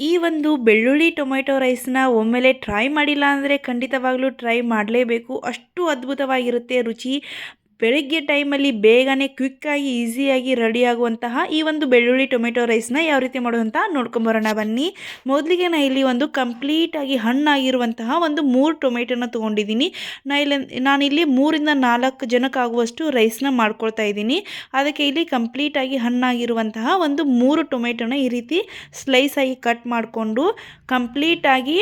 ಈ ಒಂದು ಬೆಳ್ಳುಳ್ಳಿ ಟೊಮೆಟೊ ರೈಸ್ನ ಒಮ್ಮೆಲೆ ಟ್ರೈ ಮಾಡಿಲ್ಲ ಅಂದರೆ ಖಂಡಿತವಾಗ್ಲೂ ಟ್ರೈ ಮಾಡಲೇಬೇಕು. ಅಷ್ಟು ಅದ್ಭುತವಾಗಿರುತ್ತೆ ರುಚಿ. ಬೆಳಗ್ಗೆ ಟೈಮಲ್ಲಿ ಬೇಗನೆ ಕ್ವಿಕ್ಕಾಗಿ ಈಸಿಯಾಗಿ ರೆಡಿಯಾಗುವಂತಹ ಈ ಒಂದು ಬೆಳ್ಳುಳ್ಳಿ ಟೊಮೆಟೊ ರೈಸ್ನ ಯಾವ ರೀತಿ ಮಾಡೋದು ಅಂತ ನೋಡ್ಕೊಂಬರೋಣ ಬನ್ನಿ. ಮೊದಲಿಗೆ ನಾನು ಇಲ್ಲಿ ಒಂದು ಕಂಪ್ಲೀಟಾಗಿ ಹಣ್ಣಾಗಿರುವಂತಹ ಒಂದು 3 ಟೊಮೆಟೊನ ತೊಗೊಂಡಿದ್ದೀನಿ. ನಾನಿಲ್ಲಿ 3ರಿಂದ 4 ಜನಕ್ಕಾಗುವಷ್ಟು ರೈಸ್ನ ಮಾಡ್ಕೊಳ್ತಾ ಇದ್ದೀನಿ. ಅದಕ್ಕೆ ಇಲ್ಲಿ ಕಂಪ್ಲೀಟಾಗಿ ಹಣ್ಣಾಗಿರುವಂತಹ ಒಂದು 3 ಟೊಮೆಟೊನ ಈ ರೀತಿ ಸ್ಲೈಸಾಗಿ ಕಟ್ ಮಾಡಿಕೊಂಡು ಕಂಪ್ಲೀಟಾಗಿ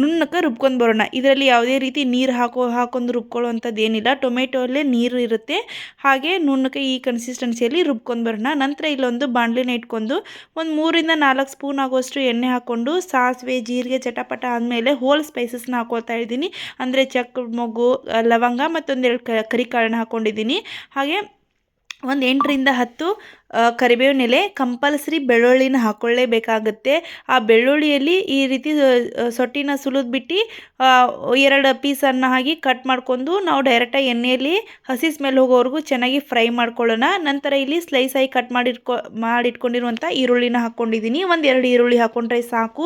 ನುಣ್ಣಗೆ ರುಬ್ಕೊಂಡು ಬರೋಣ. ಇದರಲ್ಲಿ ಯಾವುದೇ ರೀತಿ ನೀರು ಹಾಕೊಂಡು ರುಬ್ಕೊಳ್ಳೋವಂಥದ್ದು ಏನಿಲ್ಲ. ಟೊಮೆಟೊಲ್ಲೇ ನೀರು ಇರುತ್ತೆ. ಹಾಗೆ ನುಣ್ಣಗೆ ಈ ಕನ್ಸಿಸ್ಟೆನ್ಸಿಯಲ್ಲಿ ರುಬ್ಕೊಂಡು ಬರೋಣ. ನಂತರ ಇಲ್ಲೊಂದು ಬಾಣಲೆನ ಇಟ್ಕೊಂಡು ಒಂದು 3ರಿಂದ 4 ಸ್ಪೂನ್ ಆಗುವಷ್ಟು ಎಣ್ಣೆ ಹಾಕ್ಕೊಂಡು ಸಾಸಿವೆ ಜೀರಿಗೆ ಚಟಪಟ ಆದಮೇಲೆ ಹೋಲ್ ಸ್ಪೈಸಸ್ನ ಹಾಕ್ಕೊಳ್ತಾ ಇದ್ದೀನಿ. ಅಂದರೆ ಚಕ್ಕೆ ಮೊಗ್ಗು ಲವಂಗ ಮತ್ತೊಂದೆರಡು ಕರಿಕಾಳನ್ನ ಹಾಕ್ಕೊಂಡಿದ್ದೀನಿ. ಹಾಗೆ ಒಂದು 8ರಿಂದ 10 ಕರಿಬೇವಿನ ಎಲೆ. ಕಂಪಲ್ಸರಿ ಬೆಳ್ಳುಳ್ಳಿನ ಹಾಕ್ಕೊಳ್ಳೇಬೇಕಾಗುತ್ತೆ. ಆ ಬೆಳ್ಳುಳ್ಳಿಯಲ್ಲಿ ಈ ರೀತಿ ಸೊಟ್ಟಿನ ಸುಲಿದ್ಬಿಟ್ಟು 2 ಪೀಸನ್ನು ಹಾಕಿ ಕಟ್ ಮಾಡ್ಕೊಂಡು ನಾವು ಡೈರೆಕ್ಟಾಗಿ ಎಣ್ಣೆಯಲ್ಲಿ ಹಸಿ ಸ್ಮೆಲ್ ಹೋಗೋವರೆಗೂ ಚೆನ್ನಾಗಿ ಫ್ರೈ ಮಾಡ್ಕೊಳ್ಳೋಣ. ನಂತರ ಇಲ್ಲಿ ಸ್ಲೈಸಾಗಿ ಕಟ್ ಮಾಡಿಟ್ಕೊಂಡಿರುವಂಥ ಈರುಳ್ಳಿನ ಹಾಕ್ಕೊಂಡಿದ್ದೀನಿ. 1-2 ಈರುಳ್ಳಿ ಹಾಕ್ಕೊಂಡ್ರೆ ಸಾಕು.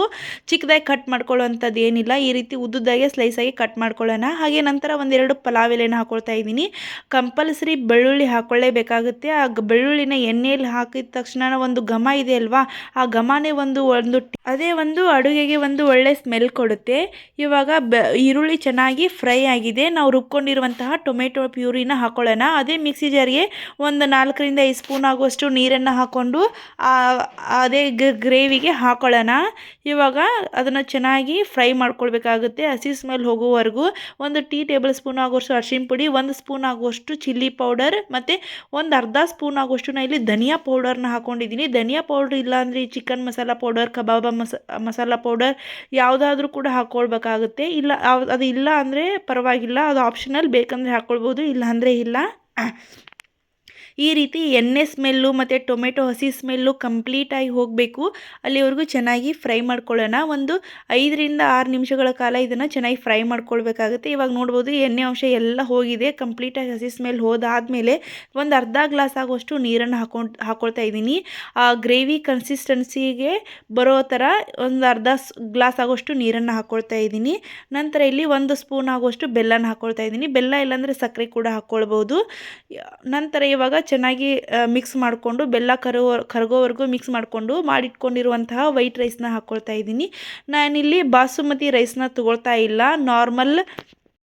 ಚಿಕ್ಕದಾಗಿ ಕಟ್ ಮಾಡ್ಕೊಳ್ಳೋವಂಥದ್ದು ಏನಿಲ್ಲ. ಈ ರೀತಿ ಉದ್ದುದಾಗೆ ಸ್ಲೈಸಾಗಿ ಕಟ್ ಮಾಡ್ಕೊಳ್ಳೋಣ. ಹಾಗೆ ನಂತರ 1-2 ಪಲಾವ್ ಎಲೆನ ಹಾಕ್ಕೊಳ್ತಾ ಇದ್ದೀನಿ. ಕಂಪಲ್ಸರಿ ಬೆಳ್ಳುಳ್ಳಿ ಹಾಕ್ಕೊಳ್ಳೇಬೇಕಾಗುತ್ತೆ. ಆ ಬೆಳ್ಳುಳ್ಳಿನ ಎಣ್ಣೆಯಲ್ಲಿ ಹಾಕಿದ ತಕ್ಷಣ ಒಂದು ಘಮ ಇದೆ ಅಲ್ವಾ, ಆ ಘಮನೇ ಅದೇ ಒಂದು ಅಡುಗೆಗೆ ಒಂದು ಒಳ್ಳೆ ಸ್ಮೆಲ್ ಕೊಡುತ್ತೆ. ಇವಾಗ ಈರುಳ್ಳಿ ಚೆನ್ನಾಗಿ ಫ್ರೈ ಆಗಿದೆ. ನಾವು ರುಬ್ಕೊಂಡಿರುವಂತಹ ಟೊಮೆಟೊ ಪ್ಯೂರಿನ ಹಾಕೊಳ್ಳೋಣ. ಅದೇ ಮಿಕ್ಸಿ ಜಾರಿಗೆ ಒಂದು 4ರಿಂದ 5 ಸ್ಪೂನ್ ಆಗುವಷ್ಟು ನೀರನ್ನು ಹಾಕ್ಕೊಂಡು ಅದೇ ಗ್ರೇವಿಗೆ ಹಾಕೊಳ್ಳೋಣ. ಇವಾಗ ಅದನ್ನು ಚೆನ್ನಾಗಿ ಫ್ರೈ ಮಾಡ್ಕೊಳ್ಬೇಕಾಗುತ್ತೆ ಹಸಿ ಸ್ಮೆಲ್ ಹೋಗುವವರೆಗೂ. 1 ಟೀ ಟೇಬಲ್ ಸ್ಪೂನ್ ಆಗುವಷ್ಟು ಅರಿಶಿನ ಪುಡಿ, 1 ಸ್ಪೂನ್ ಆಗುವಷ್ಟು ಚಿಲ್ಲಿ ಪೌಡರ್ ಮತ್ತು ಒಂದು ಅರ್ಧ ಸ್ಪೂನ್ ಆಗುವಷ್ಟು ನಾನು ಇಲ್ಲಿ ಧನಿಯಾ ಪೌಡರ್ನ ಹಾಕ್ಕೊಂಡಿದ್ದೀನಿ. ಧನಿಯಾ ಪೌಡ್ರ್ ಇಲ್ಲಾಂದರೆ ಈ ಚಿಕನ್ ಮಸಾಲ ಪೌಡರ್, ಕಬಾಬ್ ಮಸಾಲ ಪೌಡರ್ ಯಾವುದಾದ್ರೂ ಕೂಡ ಹಾಕ್ಕೊಳ್ಬೇಕಾಗುತ್ತೆ. ಅದು ಇಲ್ಲ ಅಂದರೆ ಪರವಾಗಿಲ್ಲ, ಅದು ಆಪ್ಷನಲ್. ಬೇಕಂದರೆ ಹಾಕ್ಕೊಳ್ಬೋದು, ಇಲ್ಲ ಅಂದರೆ ಇಲ್ಲ. ಈ ರೀತಿ ಎಣ್ಣೆ ಸ್ಮೆಲ್ಲು ಮತ್ತು ಟೊಮೆಟೊ ಹಸಿ ಸ್ಮೆಲ್ಲು ಕಂಪ್ಲೀಟಾಗಿ ಹೋಗಬೇಕು. ಅಲ್ಲಿವರೆಗೂ ಚೆನ್ನಾಗಿ ಫ್ರೈ ಮಾಡ್ಕೊಳ್ಳೋಣ. ಒಂದು 5ರಿಂದ 6 ನಿಮಿಷಗಳ ಕಾಲ ಇದನ್ನು ಚೆನ್ನಾಗಿ ಫ್ರೈ ಮಾಡ್ಕೊಳ್ಬೇಕಾಗುತ್ತೆ. ಇವಾಗ ನೋಡ್ಬೋದು ಎಣ್ಣೆ ಅಂಶ ಎಲ್ಲ ಹೋಗಿದೆ. ಕಂಪ್ಲೀಟಾಗಿ ಹಸಿ ಸ್ಮೆಲ್ ಹೋದಾದಮೇಲೆ ಒಂದು ಅರ್ಧ ಗ್ಲಾಸ್ ಆಗುವಷ್ಟು ನೀರನ್ನು ಹಾಕ್ಕೊಳ್ತಾ ಇದ್ದೀನಿ. ಆ ಗ್ರೇವಿ ಕನ್ಸಿಸ್ಟೆನ್ಸಿಗೆ ಬರೋ ಥರ ಒಂದು ಅರ್ಧ ಗ್ಲಾಸ್ ಆಗುವಷ್ಟು ನೀರನ್ನು ಹಾಕ್ಕೊಳ್ತಾ ಇದ್ದೀನಿ. ನಂತರ ಇಲ್ಲಿ 1 ಸ್ಪೂನ್ ಆಗುವಷ್ಟು ಬೆಲ್ಲನ ಹಾಕ್ಕೊಳ್ತಾ ಇದ್ದೀನಿ. ಬೆಲ್ಲ ಇಲ್ಲಾಂದರೆ ಸಕ್ಕರೆ ಕೂಡ ಹಾಕ್ಕೊಳ್ಬೋದು. ನಂತರ ಇವಾಗ ಚೆನ್ನಾಗಿ ಮಿಕ್ಸ್ ಮಾಡಿಕೊಂಡು ಬೆಲ್ಲ ಕರಗೋವರೆಗೂ ಮಿಕ್ಸ್ ಮಾಡಿಟ್ಕೊಂಡಿರುವಂತಹ ವೈಟ್ ರೈಸ್ನ ಹಾಕ್ಕೊಳ್ತಾ ಇದ್ದೀನಿ. ನಾನಿಲ್ಲಿ ಬಾಸುಮತಿ ರೈಸ್ನ ತೊಗೊಳ್ತಾ ಇಲ್ಲ, ನಾರ್ಮಲ್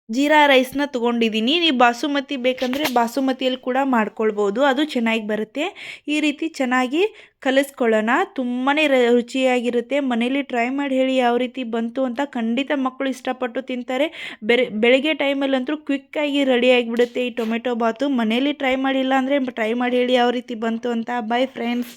ಜೀರಾ ರೈಸ್ನ ತೊಗೊಂಡಿದ್ದೀನಿ. ನೀವು ಬಾಸುಮತಿ ಬೇಕಂದರೆ ಬಾಸುಮತಿಯಲ್ಲಿ ಕೂಡ ಮಾಡ್ಕೊಳ್ಬೋದು, ಅದು ಚೆನ್ನಾಗಿ ಬರುತ್ತೆ. ಈ ರೀತಿ ಚೆನ್ನಾಗಿ ಕಲಿಸ್ಕೊಳ್ಳೋಣ. ತುಂಬಾ ರುಚಿಯಾಗಿರುತ್ತೆ. ಮನೇಲಿ ಟ್ರೈ ಮಾಡಿ ಹೇಳಿ ಯಾವ ರೀತಿ ಬಂತು ಅಂತ. ಖಂಡಿತ ಮಕ್ಕಳು ಇಷ್ಟಪಟ್ಟು ತಿಂತಾರೆ. ಬೆಳಗ್ಗೆ ಟೈಮಲ್ಲಂತೂ ಕ್ವಿಕ್ಕಾಗಿ ರೆಡಿ ಆಗಿಬಿಡುತ್ತೆ ಈ ಟೊಮೆಟೊ ಬಾತು. ಮನೇಲಿ ಟ್ರೈ ಮಾಡಿಲ್ಲ ಅಂದರೆ ಟ್ರೈ ಮಾಡಿ ಹೇಳಿ ಯಾವ ರೀತಿ ಬಂತು ಅಂತ. By friends.